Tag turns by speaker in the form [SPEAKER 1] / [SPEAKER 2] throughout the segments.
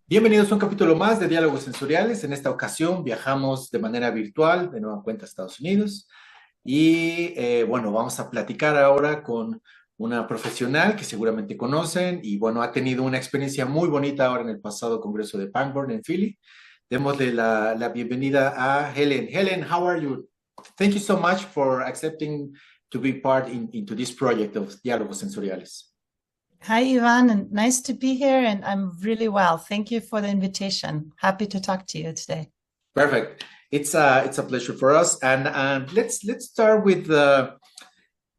[SPEAKER 1] Bienvenidos a un capítulo más de Diálogos Sensoriales. En esta ocasión viajamos de manera virtual de nueva cuenta a Estados Unidos y bueno, vamos a platicar ahora con una profesional que seguramente conocen y bueno, ha tenido una experiencia muy bonita ahora en el pasado congreso de Pangborn en Philly. Démosle la bienvenida a Helen. Helen, how are you? Thank you so much for accepting to be part into this project of Diálogos Sensoriales.
[SPEAKER 2] Hi, Ivan, and nice to be here. And I'm really well. Thank you for the invitation. Happy to talk to you today.
[SPEAKER 1] Perfect. It's a pleasure for us. And let's start with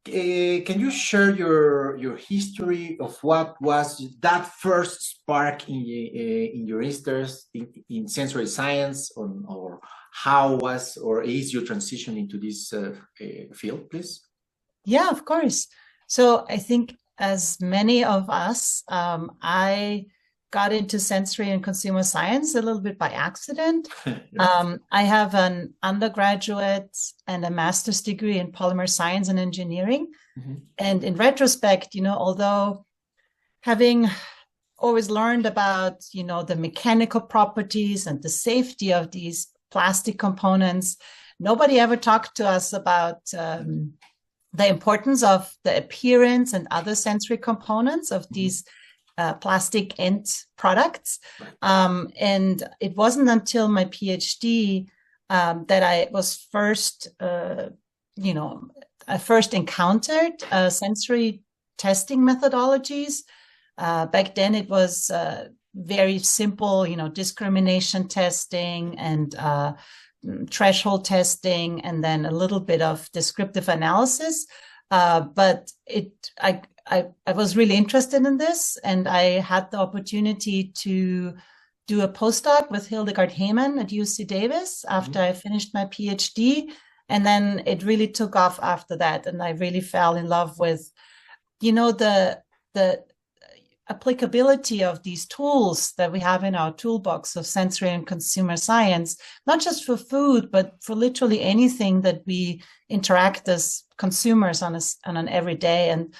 [SPEAKER 1] can you share your history of what was that first spark in your interest in sensory science, or how was or is your transition into this field, please?
[SPEAKER 2] Yeah, of course. So I think as many of us, I got into sensory and consumer science a little bit by accident. I have an undergraduate and a master's degree in polymer science and engineering.
[SPEAKER 1] Mm-hmm.
[SPEAKER 2] And in retrospect, although having always learned about, the mechanical properties and the safety of these plastic components, nobody ever talked to us about the importance of the appearance and other sensory components of these plastic end products. And it wasn't until my PhD that I was I first encountered sensory testing methodologies. Back then it was very simple, discrimination testing and threshold testing, and then a little bit of descriptive analysis. But I was really interested in this, and I had the opportunity to do a postdoc with Hildegard Heyman at UC Davis after I finished my PhD. And then it really took off after that. And I really fell in love with, the applicability of these tools that we have in our toolbox of sensory and consumer science, not just for food, but for literally anything that we interact as consumers on an everyday. And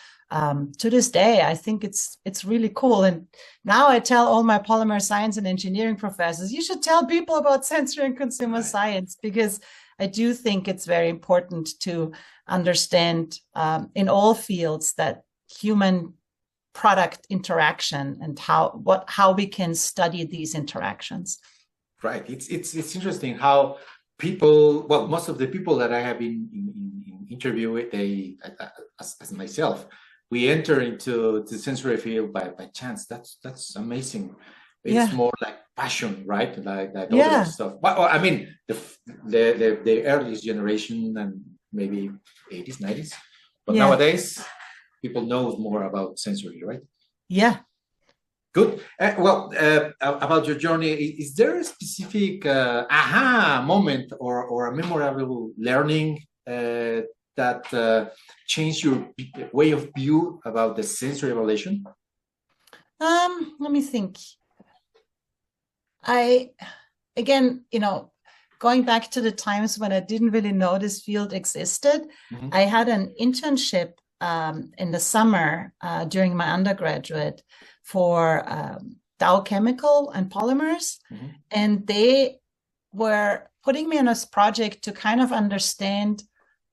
[SPEAKER 2] to this day, I think it's really cool. And now I tell all my polymer science and engineering professors, you should tell people about sensory and consumer science, because I do think it's very important to understand in all fields that human product interaction and how we can study these interactions.
[SPEAKER 1] Right. It's interesting how people, well, most of the people that I have been in interview with, they as myself, we enter into the sensory field by chance. That's amazing. It's more like passion, right? Like other stuff. Well, I mean, the earliest generation and maybe 80s, 90s, but nowadays people know more about sensory, right?
[SPEAKER 2] Yeah.
[SPEAKER 1] Good. About your journey, is there a specific aha moment or a memorable learning that changed your way of view about the sensory evaluation?
[SPEAKER 2] Let me think. Going back to the times when I didn't really know this field existed, I had an internship in the summer during my undergraduate for Dow Chemical and Polymers. And they were putting me on a project to kind of understand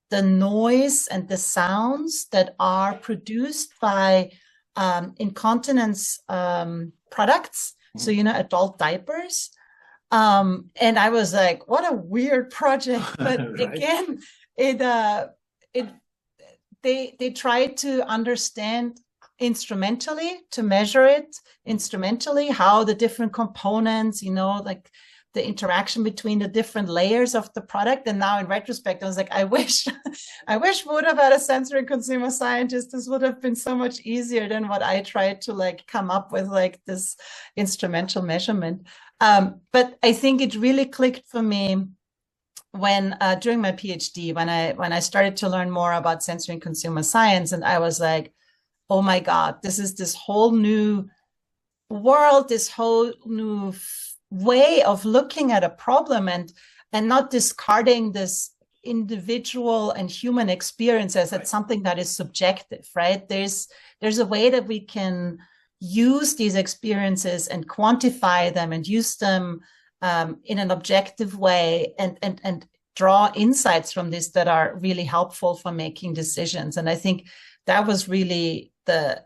[SPEAKER 2] the noise and the sounds that are produced by incontinence products. So, adult diapers. And I was like, what a weird project. But again, they tried to understand instrumentally, to measure it instrumentally, how the different components, like the interaction between the different layers of the product. And now in retrospect, I was like, I wish we would have had a sensory and consumer scientist. This would have been so much easier than what I tried to come up with, this instrumental measurement. But I think it really clicked for me when during my PhD, when I started to learn more about sensory and consumer science, and I was like, oh my God, this is this whole new world, this whole new way of looking at a problem, and not discarding this individual and human experience as it's something that is subjective, right? There's a way that we can use these experiences and quantify them and use them in an objective way and draw insights from this that are really helpful for making decisions. And I think that was really the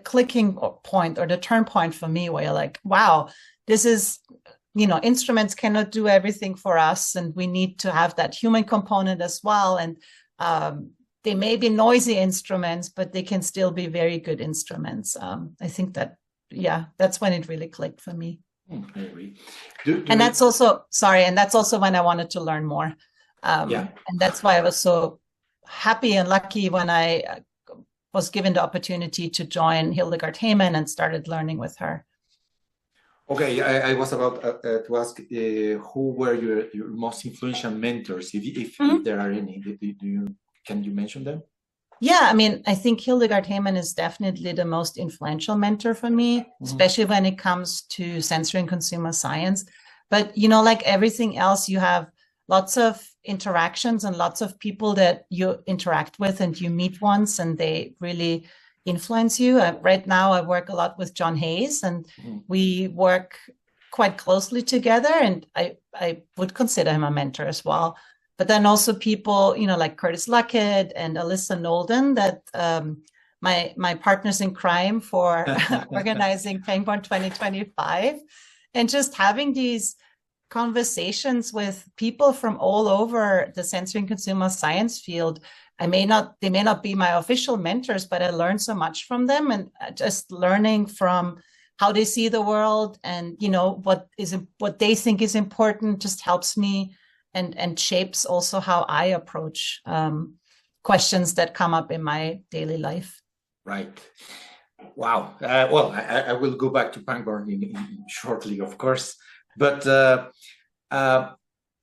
[SPEAKER 2] clicking point or the turn point for me, where you're like, wow, this is, instruments cannot do everything for us, and we need to have that human component as well. And they may be noisy instruments, but they can still be very good instruments. I think that, that's when it really clicked for me.
[SPEAKER 1] I agree.
[SPEAKER 2] And that's also when I wanted to learn more. And that's why I was so happy and lucky when I was given the opportunity to join Hildegard Heyman and started learning with her.
[SPEAKER 1] Okay, I was about to ask who were your most influential mentors, if there are any. Can you mention them?
[SPEAKER 2] Yeah, I mean, I think Hildegard Heyman is definitely the most influential mentor for me, especially when it comes to sensory and consumer science. But, like everything else, you have lots of interactions and lots of people that you interact with and you meet once and they really influence you. Right now, I work a lot with John Hayes, and we work quite closely together. And I would consider him a mentor as well. But then also people, like Curtis Luckett and Alyssa Nolden, that my partners in crime for organizing Pangborn 2025, and just having these conversations with people from all over the sensory and consumer science field. They may not be my official mentors, but I learned so much from them, and just learning from how they see the world and, what they think is important just helps me and shapes also how I approach questions that come up in my daily life.
[SPEAKER 1] Right. Wow. Well, I will go back to Pangborn shortly, of course. But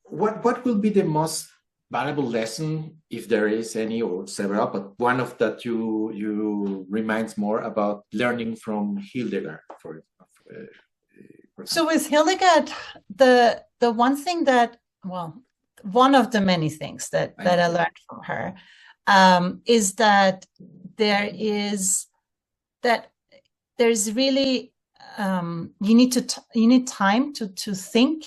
[SPEAKER 1] what will be the most valuable lesson, if there is any or several, but one of that you reminds more about learning from Hildegard?
[SPEAKER 2] So with Hildegard, the one thing that, one of the many things that I learned from her is that there's really you need time to think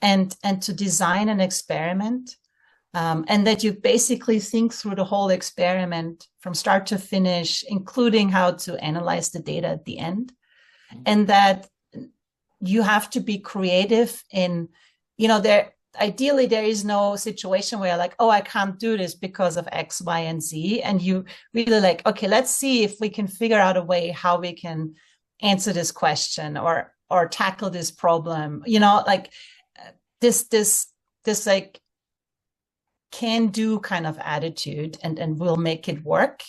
[SPEAKER 2] and to design an experiment, and that you basically think through the whole experiment from start to finish, including how to analyze the data at the end, and that you have to be creative in, ideally there is no situation where you're like, oh, I can't do this because of X, Y, and Z. And you really like, okay, let's see if we can figure out a way how we can answer this question or tackle this problem, like this like can do kind of attitude, and we'll make it work.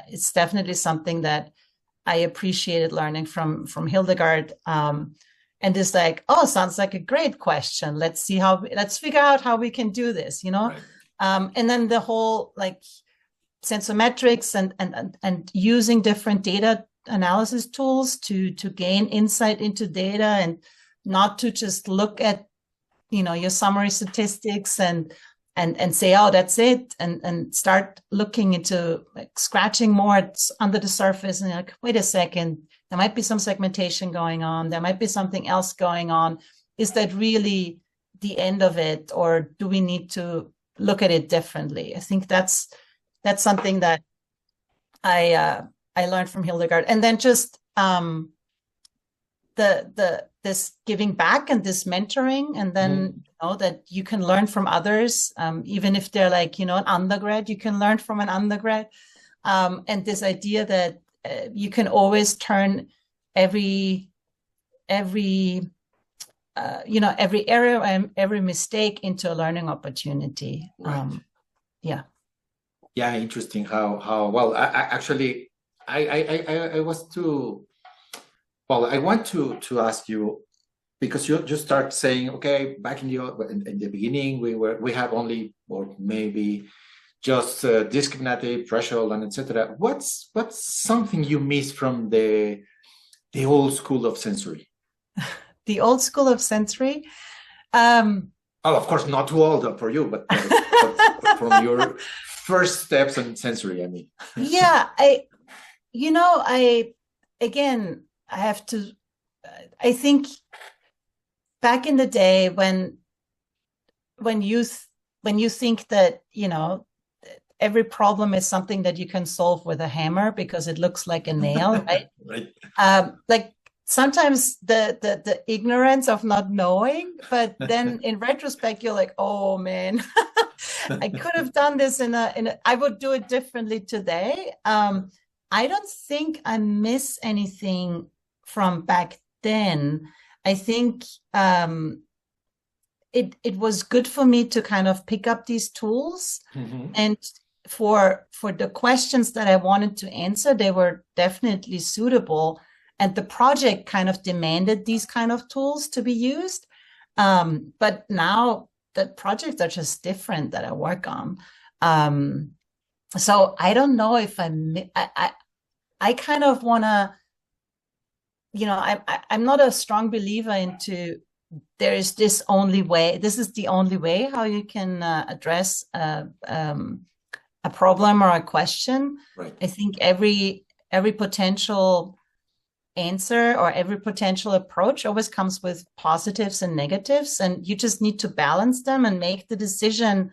[SPEAKER 2] It's definitely something that I appreciated learning from Hildegard. And it's like, oh, sounds like a great question. Let's figure out how we can do this, Right. And then the whole like sensometrics and using different data analysis tools to gain insight into data, and not to just look at, your summary statistics and say, oh, that's it. And start looking into like scratching more under the surface and like, wait a second, there might be some segmentation going on. There might be something else going on. Is that really the end of it? Or do we need to look at it differently? I think that's something that I learned from Hildegard. And then just this giving back and this mentoring, and then that you can learn from others, even if they're like, an undergrad, you can learn from an undergrad. And this idea that you can always turn every error and every mistake into a learning opportunity.
[SPEAKER 1] Right.
[SPEAKER 2] Yeah,
[SPEAKER 1] interesting how well. I want to ask you, because you start saying, okay, back in the beginning we have only, or maybe just discriminative, threshold, and etc. What's something you miss from the old school of sensory?
[SPEAKER 2] The old school of sensory?
[SPEAKER 1] Of course, not too old for you, but from your first steps in sensory, I mean.
[SPEAKER 2] Yeah, Again, I have to, I think back in the day when you think that, every problem is something that you can solve with a hammer because it looks like a nail, right?
[SPEAKER 1] Right.
[SPEAKER 2] Like sometimes the ignorance of not knowing, but then in retrospect, you're like, oh man, I could have done this I would do it differently today. I don't think I miss anything from back then. I think it was good for me to kind of pick up these tools, and for the questions that I wanted to answer, they were definitely suitable, and the project kind of demanded these kind of tools to be used. But now the projects are just different that I work on. So I don't know if I kind of want to, I'm not a strong believer into there is this only way. This is the only way how you can address a problem or a question.
[SPEAKER 1] Right.
[SPEAKER 2] I think every potential answer or every potential approach always comes with positives and negatives, and you just need to balance them and make the decision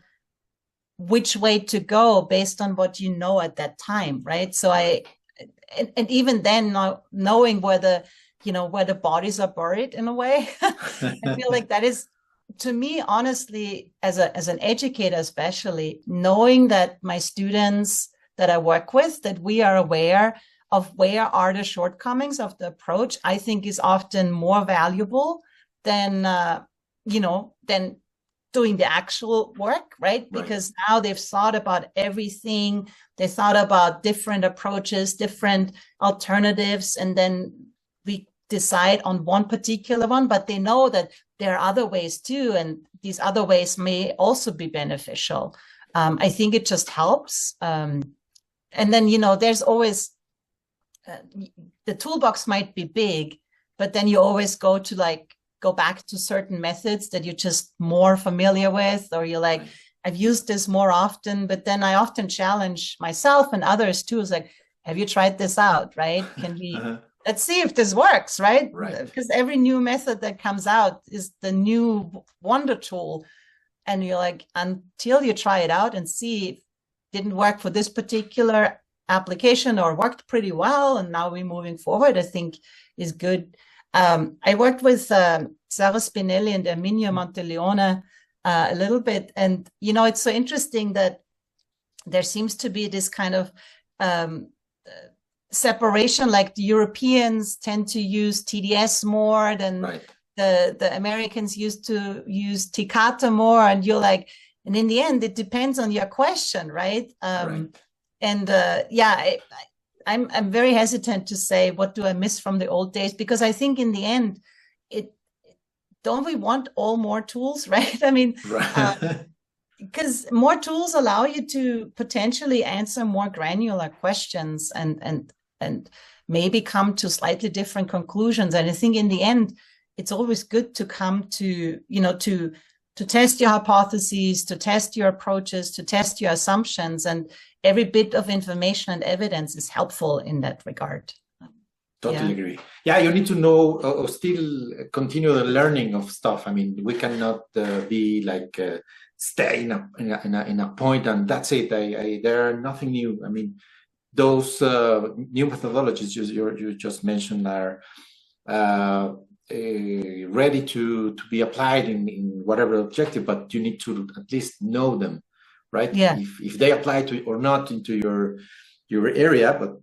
[SPEAKER 2] which way to go based on what you know at that time, right? So and even then, not knowing where the bodies are buried in a way, I feel like that is, to me, honestly, as an educator, especially knowing that my students that I work with, that we are aware of where are the shortcomings of the approach, I think is often more valuable than than doing the actual work, right? Because now they've thought about everything. They thought about different approaches, different alternatives, and then we decide on one particular one, but they know that there are other ways too, and these other ways may also be beneficial. I think it just helps. And then, there's always, the toolbox might be big, but then you always go back to certain methods that you're just more familiar with, or you're like, I've used this more often. But then I often challenge myself and others too. It's like, have you tried this out, right? Can we, let's see if this works, right? Because every new method that comes out is the new wonder tool. And you're like, until you try it out and see if it didn't work for this particular application or worked pretty well, and now we're moving forward, I think is good. I worked with Sarah Spinelli and Erminio Monteleone a little bit. And, it's so interesting that there seems to be this kind of separation, like the Europeans tend to use TDS more than the Americans used to use Tikata more. And you're like, and in the end, it depends on your question, right? And I'm very hesitant to say, what do I miss from the old days? Because I think in the end, don't we want all more tools, right? I mean, because more tools allow you to potentially answer more granular questions and maybe come to slightly different conclusions. And I think in the end, it's always good to come to, to test your hypotheses, to test your approaches, to test your assumptions, and every bit of information and evidence is helpful in that regard.
[SPEAKER 1] Totally agree. Yeah, you need to know or still continue the learning of stuff. I mean, we cannot be like stay in a point and that's it. There are nothing new. I mean, those new methodologies you just mentioned are ready to be applied in whatever objective, but you need to at least know them, right?
[SPEAKER 2] Yeah.
[SPEAKER 1] If they apply to or not into your area, but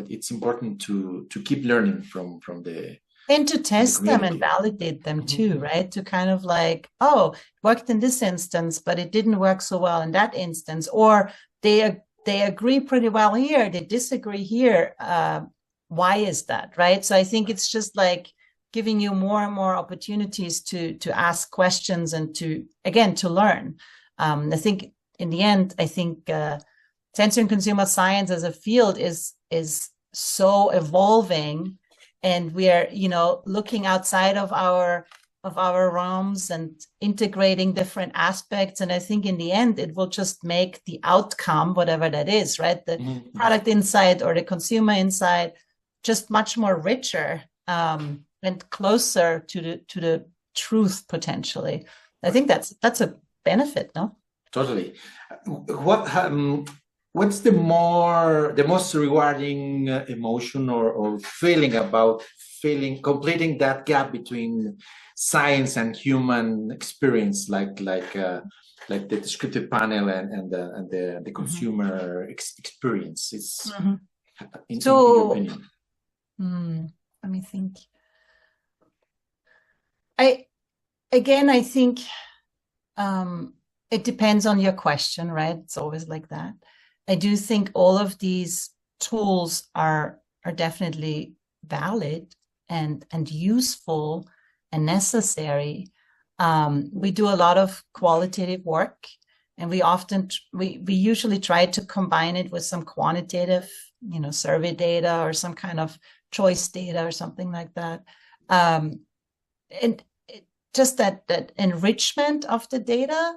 [SPEAKER 1] it's important to keep learning from the
[SPEAKER 2] and to test them and validate them too, right? To kind of like, oh, it worked in this instance, but it didn't work so well in that instance, or they agree pretty well here, they disagree here. Why is that, right? So I think it's just like giving you more and more opportunities to ask questions and to learn. I think in the end, sensory and consumer science as a field is so evolving, and we are, looking outside of our our realms and integrating different aspects. And I think in the end, it will just make the outcome, whatever that is, right? The product insight or the consumer insight, just much more richer and closer to the truth potentially. I think that's a benefit, no?
[SPEAKER 1] Totally. What's the most rewarding emotion or feeling about completing that gap between science and human experience, like the descriptive panel and the consumer experience? It's in your opinion.
[SPEAKER 2] Let me think. I think it depends on your question, right? It's always like that. I do think all of these tools are definitely valid and useful and necessary. We do a lot of qualitative work, and we usually try to combine it with some quantitative, survey data or some kind of choice data or something like that. And just that enrichment of the data.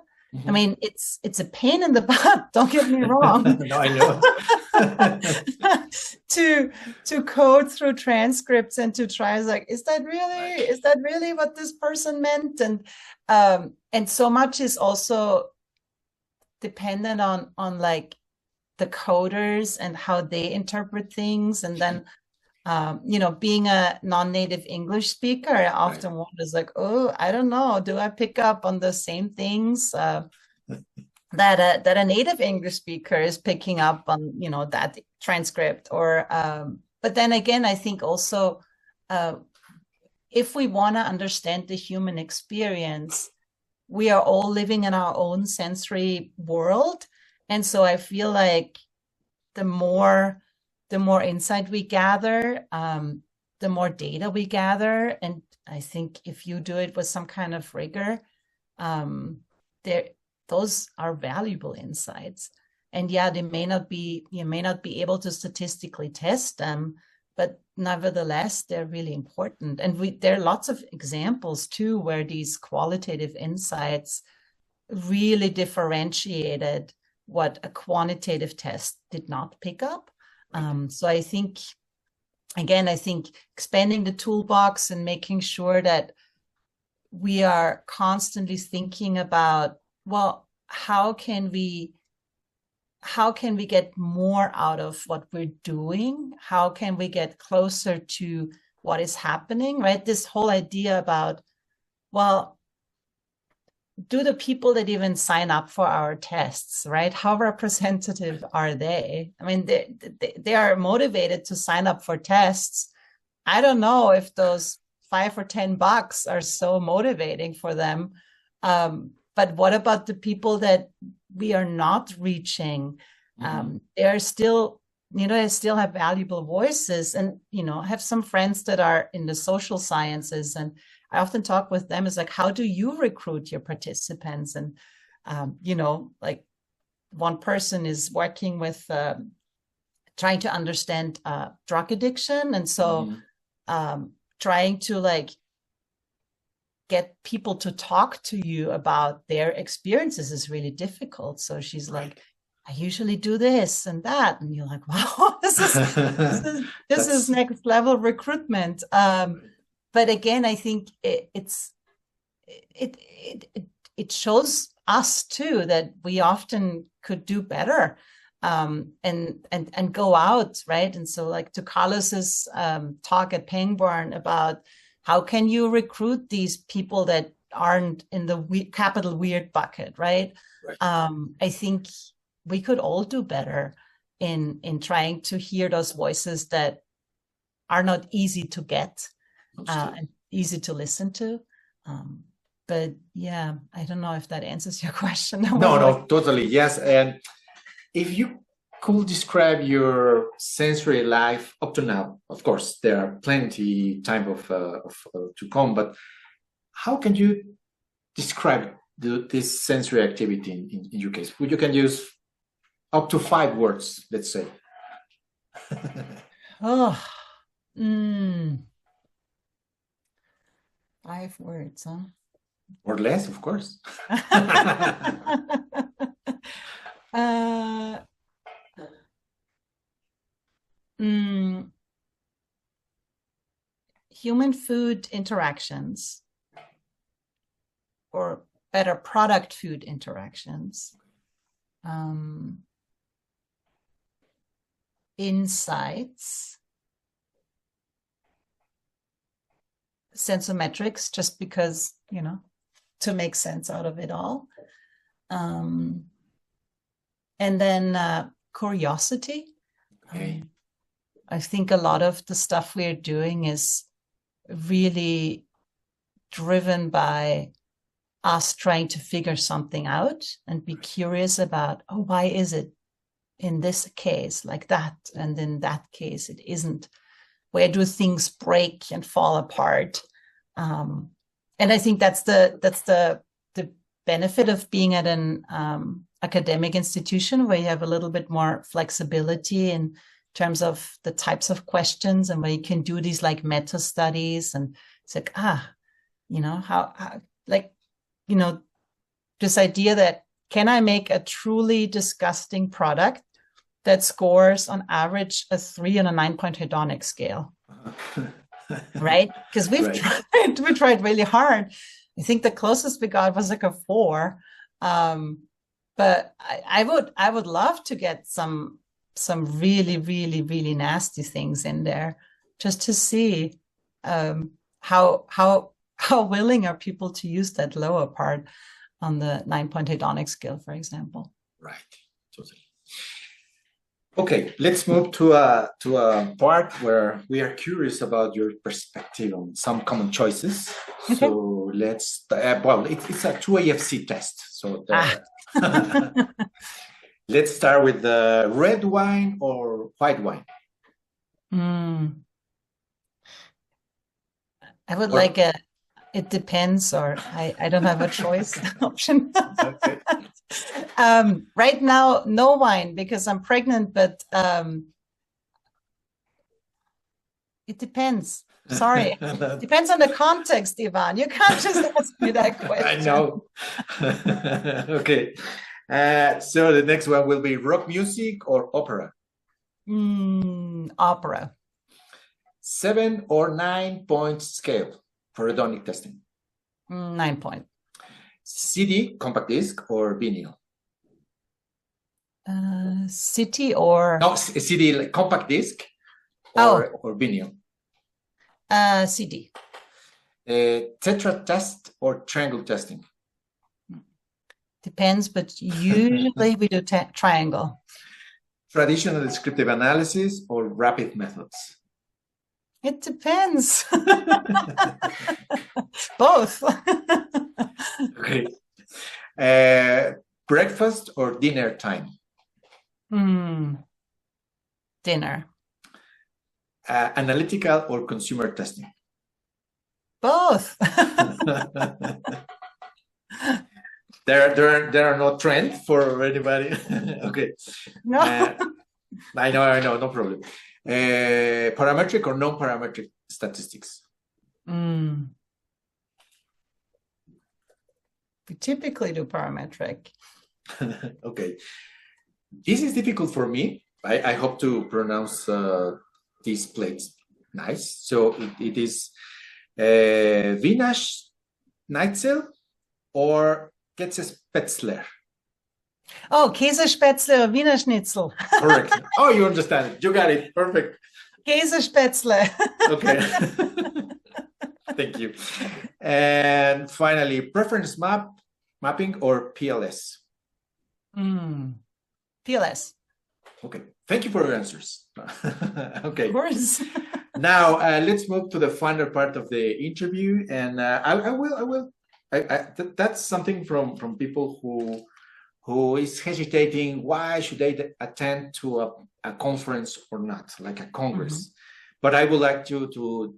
[SPEAKER 2] I mean, it's a pain in the butt. Don't get me wrong.
[SPEAKER 1] No, I know.
[SPEAKER 2] to code through transcripts and to try, is that really what this person meant? And so much is also dependent on like the coders and how they interpret things, and then being a non-native English speaker, I often wonder, oh, I don't know, do I pick up on the same things that a native English speaker is picking up on, that transcript? Or but then again, I think also if we want to understand the human experience, we are all living in our own sensory world, and so I feel like the more insight we gather, the more data we gather. And I think if you do it with some kind of rigor, those are valuable insights. And yeah, you may not be able to statistically test them, but nevertheless, they're really important. And there are lots of examples too, where these qualitative insights really differentiated what a quantitative test did not pick up. So I think expanding the toolbox and making sure that we are constantly thinking about, well, how can we get more out of what we're doing? How can we get closer to what is happening, right? This whole idea about, well, do the people that even sign up for our tests, right? How representative are they? I mean, they are motivated to sign up for tests. I don't know if those $5 or $10 are so motivating for them. But what about the people that we are not reaching? They're still, they still have valuable voices, and, I have some friends that are in the social sciences, and I often talk with them. It's like, how do you recruit your participants? And, like one person is working with trying to understand drug addiction. And so trying to like get people to talk to you about their experiences is really difficult. So she's like, I usually do this and that. And you're like, wow, this is next level recruitment. But again, I think it shows us too that we often could do better, and go out, right? And so, like, to Carlos's talk at Pangborn about how can you recruit these people that aren't in the capital weird bucket, right? I think we could all do better in trying to hear those voices that are not easy to get. And easy to listen to. But yeah, I don't know if that answers your question.
[SPEAKER 1] No, totally. Yes. And if you could describe your sensory life up to now, of course, there are plenty time of to come, but how can you describe this sensory activity in your case? You can use up to 5 words, let's say.
[SPEAKER 2] 5 words, huh?
[SPEAKER 1] Or less, of course.
[SPEAKER 2] Human food interactions, or better, product food interactions, insights, sensometrics, just because, to make sense out of it all. And then curiosity.
[SPEAKER 1] Okay.
[SPEAKER 2] I think a lot of the stuff we're doing is really driven by us trying to figure something out and be curious about, why is it in this case like that, and in that case it isn't? Where do things break and fall apart? And I think that's the benefit of being at an academic institution, where you have a little bit more flexibility in terms of the types of questions, and where you can do these like meta studies, and it's like, this idea that, can I make a truly disgusting product that scores on average a 3 on a 9-point hedonic scale? Right? Because we tried really hard. I think the closest we got was like a 4. But I would love to get some really, really, really nasty things in there, just to see how willing are people to use that lower part on the 9-point hedonic scale, for example.
[SPEAKER 1] Right, totally. Okay, let's move to a part where we are curious about your perspective on some common choices. Okay. So let's, it's a 2AFC test. So let's start with the red wine or white wine.
[SPEAKER 2] I would like it depends, or I don't have a choice option. Okay. Right now, no wine because I'm pregnant, but it depends. Sorry. Depends on the context, Ivan. You can't just ask me that question.
[SPEAKER 1] I know. Okay. So the next one will be rock music or opera?
[SPEAKER 2] Opera.
[SPEAKER 1] 7 or 9-point scale for hedonic testing?
[SPEAKER 2] 9-point.
[SPEAKER 1] CD, compact disc, or vinyl?
[SPEAKER 2] CD or...
[SPEAKER 1] No, CD, like compact disc or vinyl?
[SPEAKER 2] CD.
[SPEAKER 1] Tetra test or triangle testing?
[SPEAKER 2] Depends, but usually we do triangle.
[SPEAKER 1] Traditional descriptive analysis or rapid methods?
[SPEAKER 2] It depends. Both.
[SPEAKER 1] Okay. Breakfast or dinner time?
[SPEAKER 2] Dinner.
[SPEAKER 1] Analytical or consumer testing?
[SPEAKER 2] Both.
[SPEAKER 1] There are no trends for anybody. Okay.
[SPEAKER 2] No.
[SPEAKER 1] I know, no problem. Parametric or non-parametric statistics?
[SPEAKER 2] We typically do parametric.
[SPEAKER 1] Okay. This is difficult for me. I hope to pronounce these plates nice. So it is Wiener Schnitzel or Käsespätzle?
[SPEAKER 2] Oh, Käsespätzle or Wiener Schnitzel.
[SPEAKER 1] Correct. Oh, you understand it. You got it. Perfect.
[SPEAKER 2] Käsespätzle. Okay.
[SPEAKER 1] Thank you. And finally, preference mapping or PLS?
[SPEAKER 2] PLS.
[SPEAKER 1] Okay. Thank you for your answers. Okay.
[SPEAKER 2] Of course.
[SPEAKER 1] Now let's move to the final part of the interview, and I will. That's something from people who is hesitating. Why should they attend to a conference or not, like a congress? But I would like to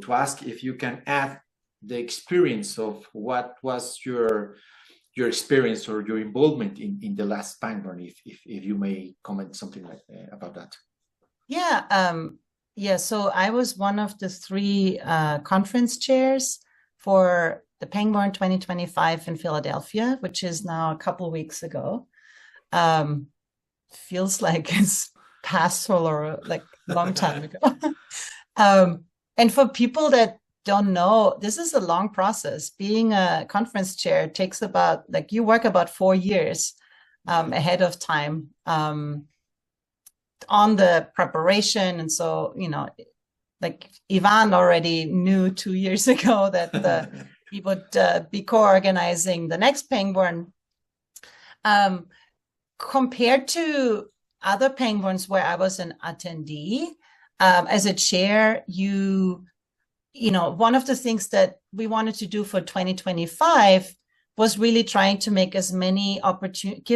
[SPEAKER 1] ask if you can add the experience of what was your experience or your involvement in the last Pangborn, if you may comment something like about that.
[SPEAKER 2] Yeah. So I was one of the 3 conference chairs for the Pangborn 2025 in Philadelphia, which is now a couple weeks ago. Feels like it's past or like a long time ago. And for people that don't know, this is a long process. Being a conference chair takes about, like, you work about 4 years ahead of time on the preparation. And so, you know, like Ivan already knew 2 years ago that he would be co-organizing the next Pangborn. Compared to other Pangborns where I was an attendee, as a chair, you know, one of the things that we wanted to do for 2025 was really trying to make give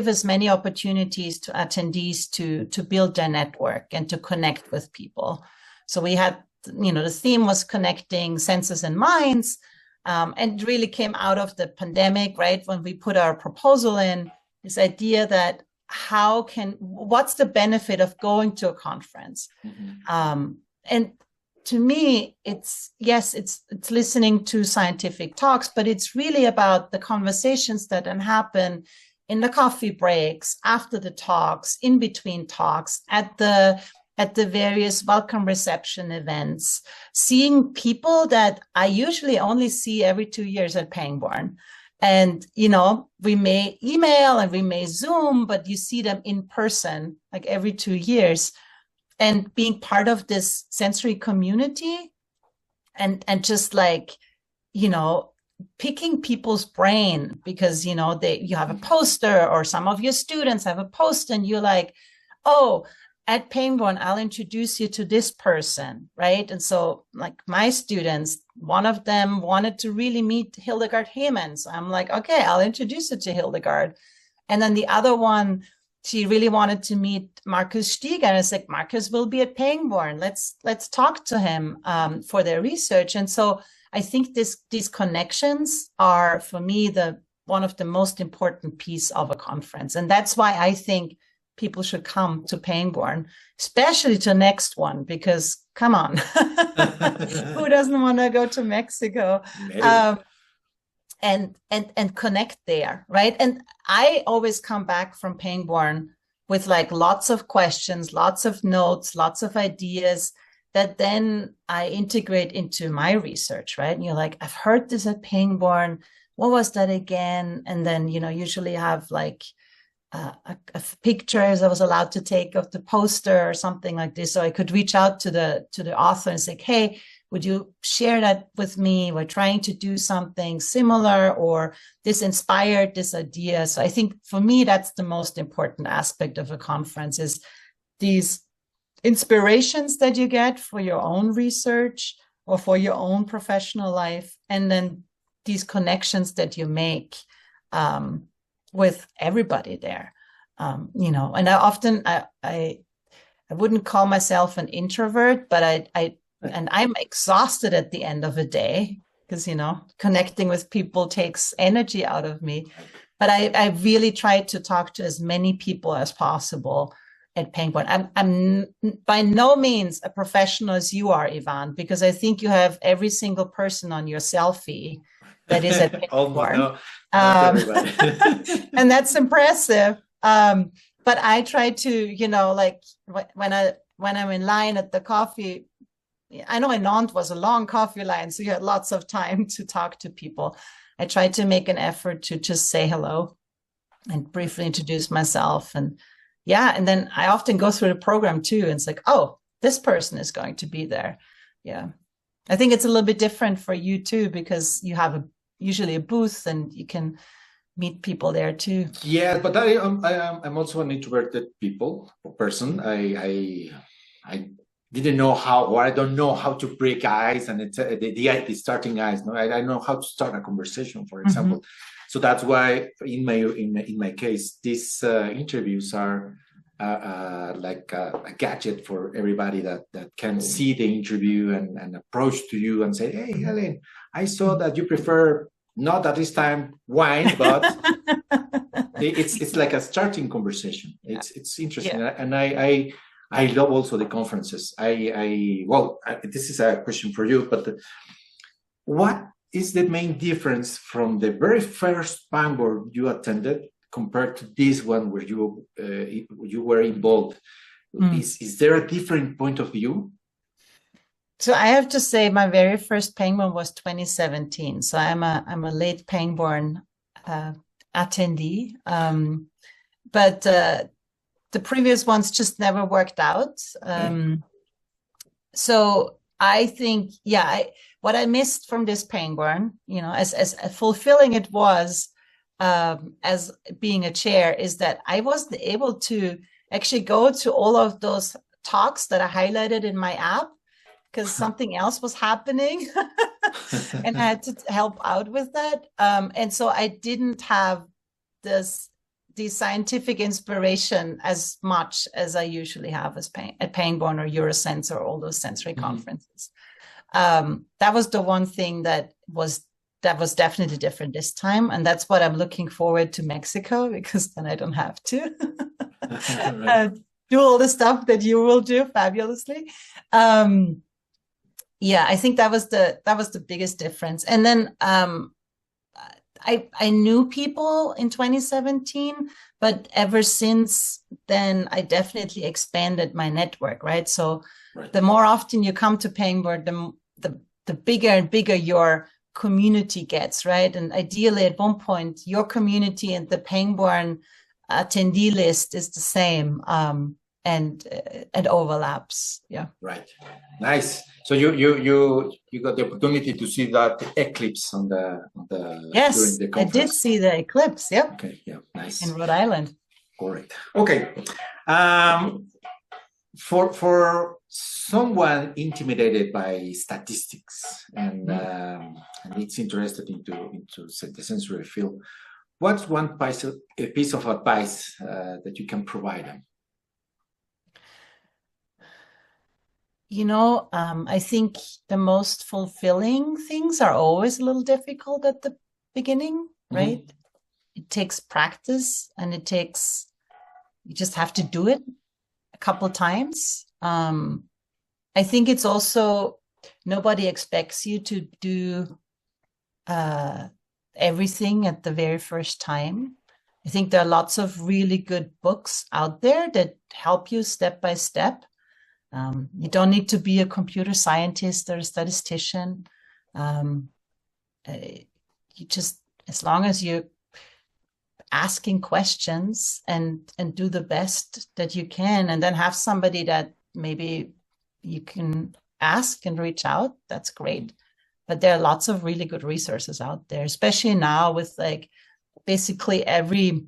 [SPEAKER 2] as many opportunities to attendees to build their network and to connect with people. So we had, you know, the theme was connecting senses and minds, and really came out of the pandemic, right? When we put our proposal in, this idea that what's the benefit of going to a conference? Mm-hmm. And to me, it's listening to scientific talks, but it's really about the conversations that then happen in the coffee breaks, after the talks, in between talks, at the various welcome reception events, seeing people that I usually only see every 2 years at Pangborn. And, you know, we may email and we may Zoom, but you see them in person, like every 2 years. And being part of this sensory community and just like, you know, picking people's brain because, you know, you have a poster or some of your students have a poster and you're like, oh, at Pangborn, I'll introduce you to this person, right? And so like my students, one of them wanted to really meet Hildegard Heyman. So I'm like, okay, I'll introduce you to Hildegard. And then the other one, she really wanted to meet Markus Stieger. And it's like, Markus will be at Pangborn. Let's talk to him for their research. And so I think these connections are, for me, one of the most important piece of a conference. And that's why I think people should come to Pangborn, especially to next one, because come on, who doesn't want to go to Mexico? And connect there, right? And I always come back from Pangborn with like lots of questions, lots of notes, lots of ideas that then I integrate into my research, right? And you're like, I've heard this at Pangborn. What was that again? And then, you know, usually have like a pictures I was allowed to take of the poster or something like this. So I could reach out to the author and say, hey, would you share that with me? We're trying to do something similar, or this inspired this idea. So I think for me, that's the most important aspect of a conference, is these inspirations that you get for your own research or for your own professional life. And then these connections that you make with everybody there. You know, and I often, I wouldn't call myself an introvert, but and I'm exhausted at the end of a day because, you know, connecting with people takes energy out of me. But I really try to talk to as many people as possible at Pangborn. I'm by no means a professional as you are, Ivan, because I think you have every single person on your selfie that is at Pangborn. And that's impressive. But I try to, you know, like when I'm in line at the coffee, I know in Nantes was a long coffee line, so you had lots of time to talk to people. I try to make an effort to just say hello and briefly introduce myself. And yeah, and then I often go through the program too. And it's like, oh, this person is going to be there. Yeah. I think it's a little bit different for you too, because you have usually a booth and you can meet people there too.
[SPEAKER 1] Yeah, but I'm also an introverted person. I didn't know how, or I don't know how to break ice, and it's the starting ice. No, I know how to start a conversation, for example. Mm-hmm. So that's why in my case, these interviews are like a gadget for everybody that can see the interview and approach to you and say, hey, Helene, I saw that you prefer not at this time wine, but it's like a starting conversation. It's interesting, yeah. And I love also the conferences. This is a question for you, but what is the main difference from the very first Pangborn you attended compared to this one where you were involved? Is there a different point of view?
[SPEAKER 2] So I have to say my very first Pangborn was 2017. So I'm a late Pangborn attendee. But the previous ones just never worked out. So I think, what I missed from this Pangborn, as fulfilling it was as being a chair, is that I wasn't able to actually go to all of those talks that I highlighted in my app because something else was happening and I had to help out with that. And so I didn't have the scientific inspiration as much as I usually have at Pangborn or Eurosense or all those sensory conferences. That was the one thing that was definitely different this time. And that's what I'm looking forward to Mexico, because then I don't have to do all the stuff that you will do fabulously. I think that was the biggest difference. And then I knew people in 2017, but ever since then, I definitely expanded my network, right? So the more often you come to Pangborn, the bigger and bigger your community gets, right? And ideally, at one point, your community and the Pangborn attendee list is the same, and it overlaps. Yeah.
[SPEAKER 1] Right. Nice. So you got the opportunity to see that eclipse on the
[SPEAKER 2] yes,
[SPEAKER 1] during the conference.
[SPEAKER 2] I did see the eclipse. Yep.
[SPEAKER 1] Okay. Yeah. Nice.
[SPEAKER 2] In Rhode Island.
[SPEAKER 1] Correct. Okay. For someone intimidated by statistics and it's interested into the sensory field, what's one piece of advice that you can provide them?
[SPEAKER 2] I think the most fulfilling things are always a little difficult at the beginning, right? It takes practice, and you just have to do it a couple times. I think it's also, nobody expects you to do everything at the very first time. I think there are lots of really good books out there that help you step by step. You don't need to be a computer scientist or a statistician. You just, as long as you're asking questions and do the best that you can, and then have somebody that maybe you can ask and reach out, that's great. But there are lots of really good resources out there, especially now with basically every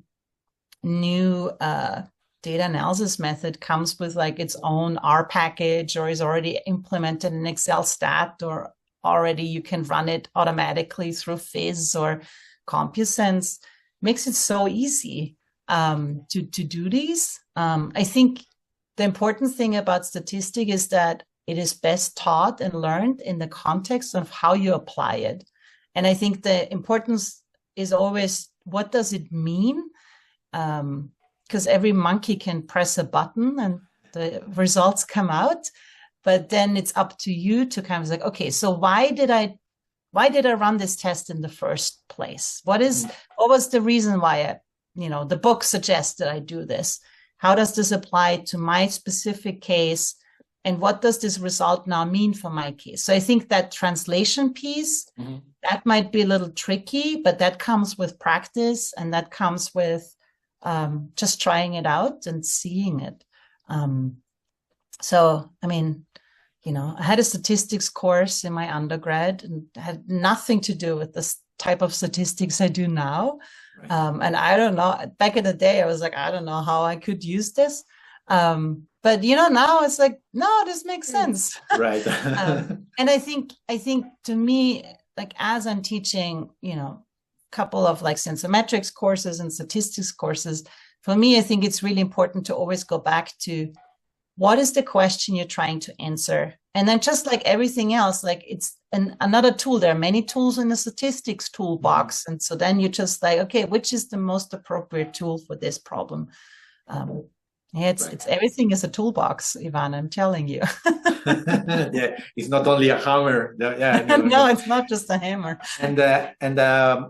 [SPEAKER 2] new data analysis method comes with its own R package, or is already implemented in Excel stat, or already you can run it automatically through Fizz or CompuSense. Makes it so easy to do these. I think the important thing about statistic is that it is best taught and learned in the context of how you apply it. And I think the importance is always, what does it mean? Because every monkey can press a button and the results come out, but then it's up to you to kind of okay, so why did I run this test in the first place? What was the reason why the book suggests that I do this? How does this apply to my specific case? And what does this result now mean for my case? So I think that translation piece, that might be a little tricky, but that comes with practice, and that comes with just trying it out and seeing it. So, I had a statistics course in my undergrad, and had nothing to do with this type of statistics I do now. Right. And I don't know, back in the day, I was I don't know how I could use this. But now it's no, this makes sense.
[SPEAKER 1] Right.
[SPEAKER 2] And I think to me, as I'm teaching, couple of sensometrics courses and statistics courses, for me, I think it's really important to always go back to, what is the question you're trying to answer? And then just like everything else, it's another tool. There are many tools in the statistics toolbox. And so then you just okay, which is the most appropriate tool for this problem? Yeah,
[SPEAKER 1] Right.
[SPEAKER 2] it's everything is a toolbox, Ivan, I'm telling you.
[SPEAKER 1] Yeah, it's not only a hammer. Yeah, I
[SPEAKER 2] No,
[SPEAKER 1] know.
[SPEAKER 2] it's not just a hammer.
[SPEAKER 1] And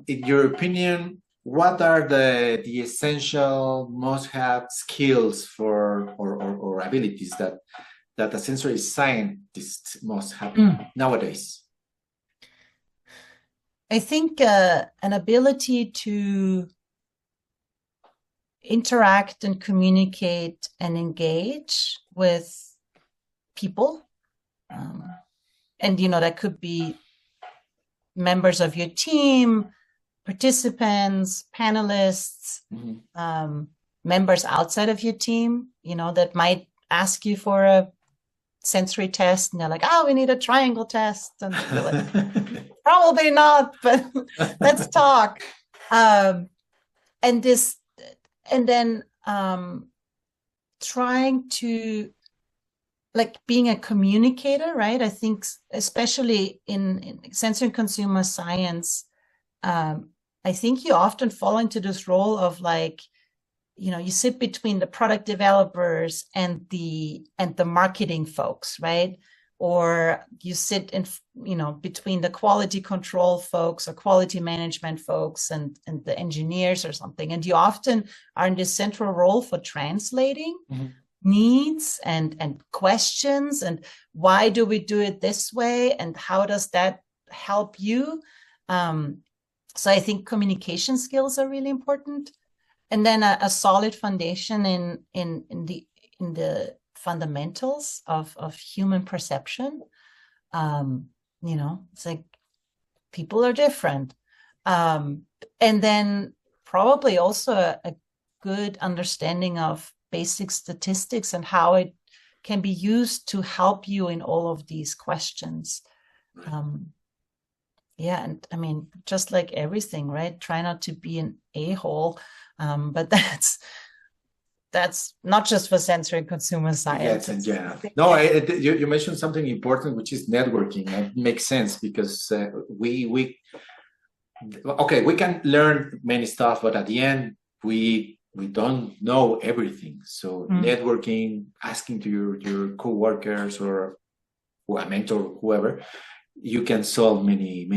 [SPEAKER 1] in your opinion, what are the essential must-have skills for or abilities that a sensory scientist must have nowadays?
[SPEAKER 2] I think an ability to interact and communicate and engage with people. And, that could be members of your team, participants, panelists, members outside of your team, that might ask you for a sensory test, and they're like, "Oh, we need a triangle test," and you're like, "Probably not, but let's talk." And then trying to, like, being a communicator, right? I think especially in sensory and consumer science, I think you often fall into this role of, like, you sit between the product developers and the marketing folks, right? Or you sit in, between the quality control folks or quality management folks and the engineers or something. And you often are in this central role for translating needs and questions, and why do we do it this way, and how does that help you? So I think communication skills are really important. And then a solid foundation in the fundamentals of human perception. It's like people are different. And then probably also a good understanding of basic statistics and how it can be used to help you in all of these questions. Yeah, and I mean, just like everything, right? Try not to be an a-hole. But that's not just for sensory and consumer science.
[SPEAKER 1] Yes, yeah. No, you mentioned something important, which is networking. It makes sense because we can learn many stuff, but at the end we don't know everything. So networking, asking to your co-workers or a mentor, whoever, you can solve many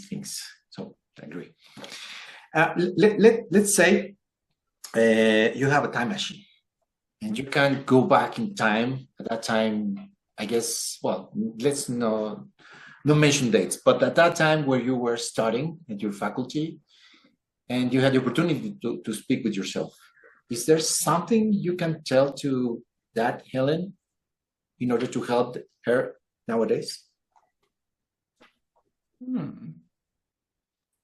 [SPEAKER 1] things. So I agree. Let's say you have a time machine and you can go back in time. At that time, I guess, well, let's not mention dates, but at that time where you were studying at your faculty and you had the opportunity to speak with yourself, is there something you can tell to that Helen in order to help her nowadays?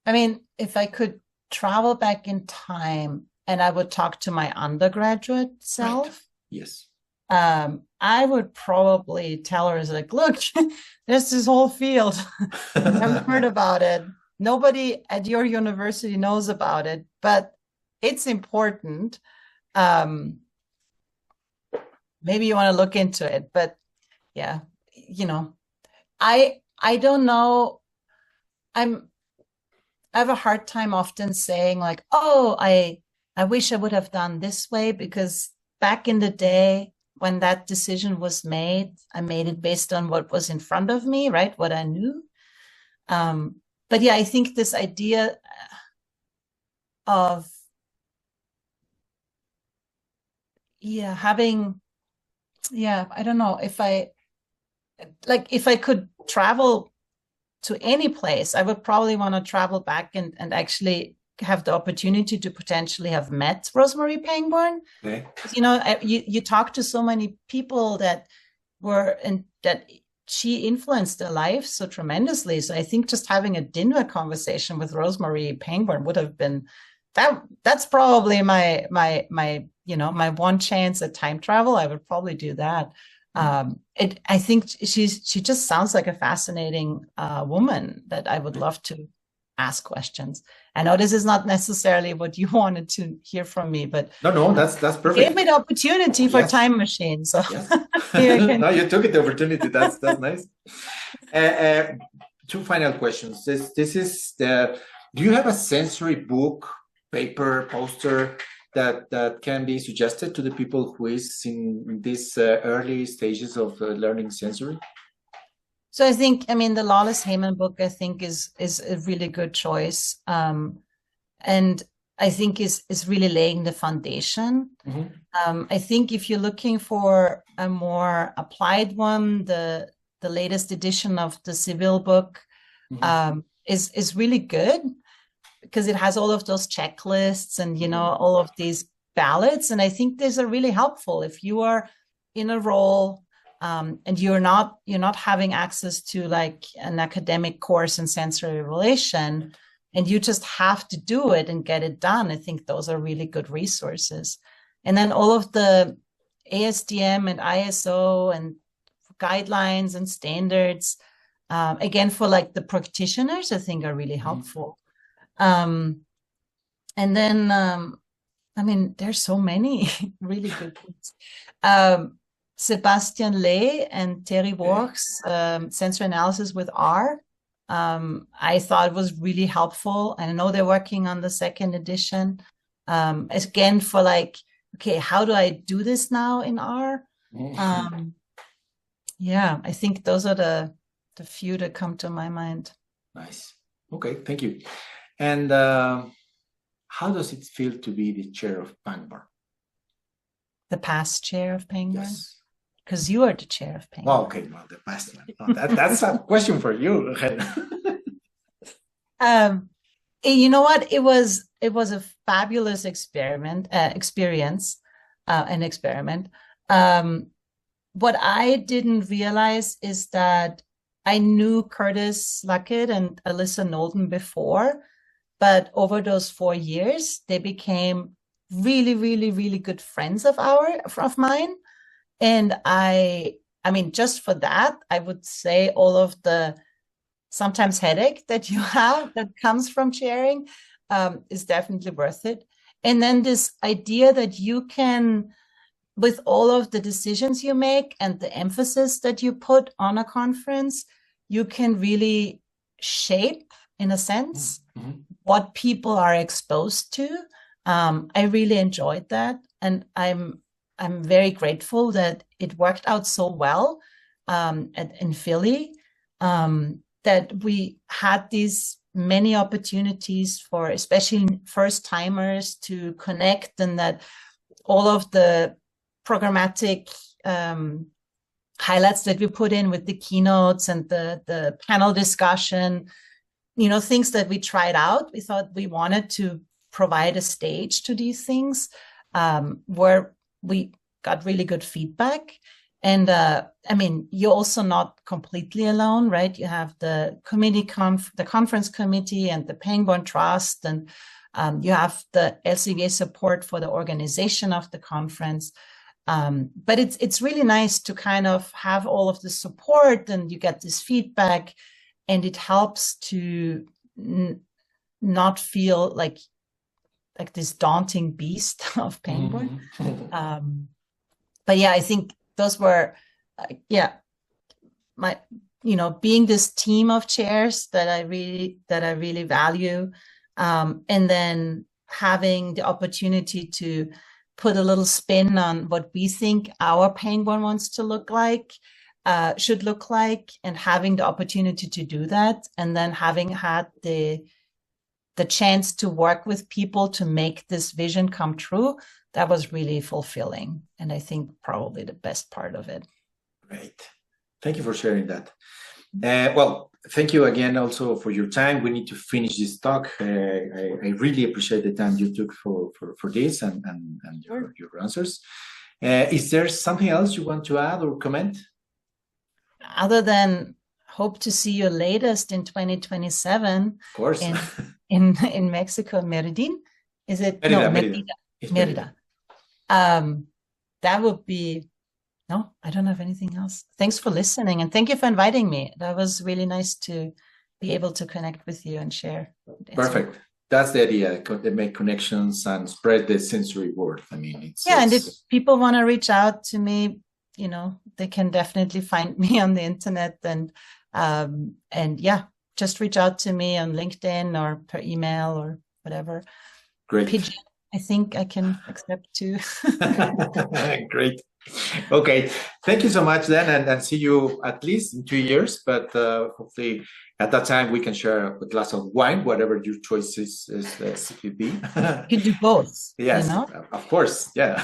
[SPEAKER 2] I mean, if I could travel back in time and I would talk to my undergraduate self.
[SPEAKER 1] Right. Yes.
[SPEAKER 2] I would probably tell her, like, look, there's this whole field. I've heard about it. Nobody at your university knows about it, but it's important. Maybe you want to look into it, but yeah, I don't know. I have a hard time often saying, like, oh, I wish I would have done this way, because back in the day when that decision was made, I made it based on what was in front of me, right? What I knew. But yeah, I think this idea of, having, I don't know, if I could travel to any place, I would probably want to travel back and actually have the opportunity to potentially have met Rosemary Pangborn.
[SPEAKER 1] Okay.
[SPEAKER 2] You talk to so many people that were, and that she influenced their lives so tremendously. So I think just having a dinner conversation with Rosemary Pangborn would have been that's probably my one chance at time travel. I would probably do that. I think she just sounds like a fascinating woman that I would love to ask questions. I know this is not necessarily what you wanted to hear from me, but
[SPEAKER 1] no, that's perfect.
[SPEAKER 2] Gave me the opportunity for time machine. So
[SPEAKER 1] yes. No, you took it, the opportunity. That's nice. Two final questions. This is do you have a sensory book, paper, poster that can be suggested to the people who is in these early stages of learning sensory?
[SPEAKER 2] So I think, I mean, the Lawless Heyman book, I think is a really good choice. And I think is really laying the foundation. I think if you're looking for a more applied one, the latest edition of the Seville book is really good, because it has all of those checklists and, you know, all of these ballots. And I think these are really helpful if you are in a role and you're not having access to like an academic course in sensory regulation, and you just have to do it and get it done. I think those are really good resources. And then all of the ASTM and ISO and guidelines and standards, again, for like the practitioners, I think are really helpful. And then, I mean, there's so many really good ones. Sebastian Ley and Terry Works, Sensory Analysis with R, I thought was really helpful. And I know they're working on the second edition. Again, for like, okay, how do I do this now in R? Yeah, I think those are the few that come to my mind.
[SPEAKER 1] Nice. Okay, thank you. And how does it feel to be the chair of Pangborn?
[SPEAKER 2] The past chair of Pangborn?
[SPEAKER 1] Yes.
[SPEAKER 2] Because you are the chair of Pangborn.
[SPEAKER 1] Oh, okay, well, the past one. No, that's a question for you.
[SPEAKER 2] You know what? It was a fabulous experience. What I didn't realize is that I knew Curtis Luckett and Alyssa Knowlton before, but over those 4 years, they became really, really, really good friends of mine. And I mean, just for that, I would say all of the sometimes headache that you have that comes from chairing is definitely worth it. And then this idea that you can, with all of the decisions you make and the emphasis that you put on a conference, you can really shape, in a sense, what people are exposed to. I really enjoyed that. And I'm very grateful that it worked out so well in Philly, that we had these many opportunities for especially first timers to connect, and that all of the programmatic highlights that we put in with the keynotes and the panel discussion, you know, things that we tried out, we thought we wanted to provide a stage to these things, where we got really good feedback. And I mean, you're also not completely alone, right? You have the the conference committee and the Pangborn Trust, and you have the LCVA support for the organization of the conference. But it's really nice to kind of have all of the support, and you get this feedback, and it helps to not feel like this daunting beast of Pangborn. But yeah, I think those were, my, you know, being this team of chairs that I really value, and then having the opportunity to put a little spin on what we think our Pangborn wants to look like, should look like, and having the opportunity to do that, and then having had the chance to work with people to make this vision come true, that was really fulfilling. And I think probably the best part of it.
[SPEAKER 1] Great. Thank you for sharing that. Well, thank you again also for your time. We need to finish this talk. I really appreciate the time you took for this and your answers. Is there something else you want to add or comment?
[SPEAKER 2] Other than hope to see you latest in 2027.
[SPEAKER 1] Of course.
[SPEAKER 2] In Mexico, Medellin. Is it? Merida. That would be, no, I don't have anything else. Thanks for listening, and thank you for inviting me. That was really nice to be able to connect with you and share.
[SPEAKER 1] Perfect. That's the idea, to make connections and spread the sensory word. I mean,
[SPEAKER 2] and if people want to reach out to me, you know, they can definitely find me on the internet, and yeah, just reach out to me on LinkedIn or per email or whatever.
[SPEAKER 1] Great.
[SPEAKER 2] I think I can accept too.
[SPEAKER 1] Great. Okay. Thank you so much then, and see you at least in 2 years. But hopefully at that time we can share a glass of wine, whatever your choice is to be.
[SPEAKER 2] You can do both.
[SPEAKER 1] Yes, of course. Yeah.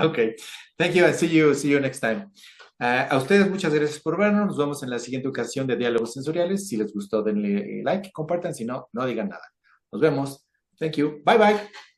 [SPEAKER 1] Okay. Thank you, and see you next time. A ustedes muchas gracias por vernos. Nos vemos en la siguiente ocasión de Diálogos Sensoriales. Si les gustó, denle like, compartan. Si no, no digan nada. Nos vemos. Thank you. Bye bye.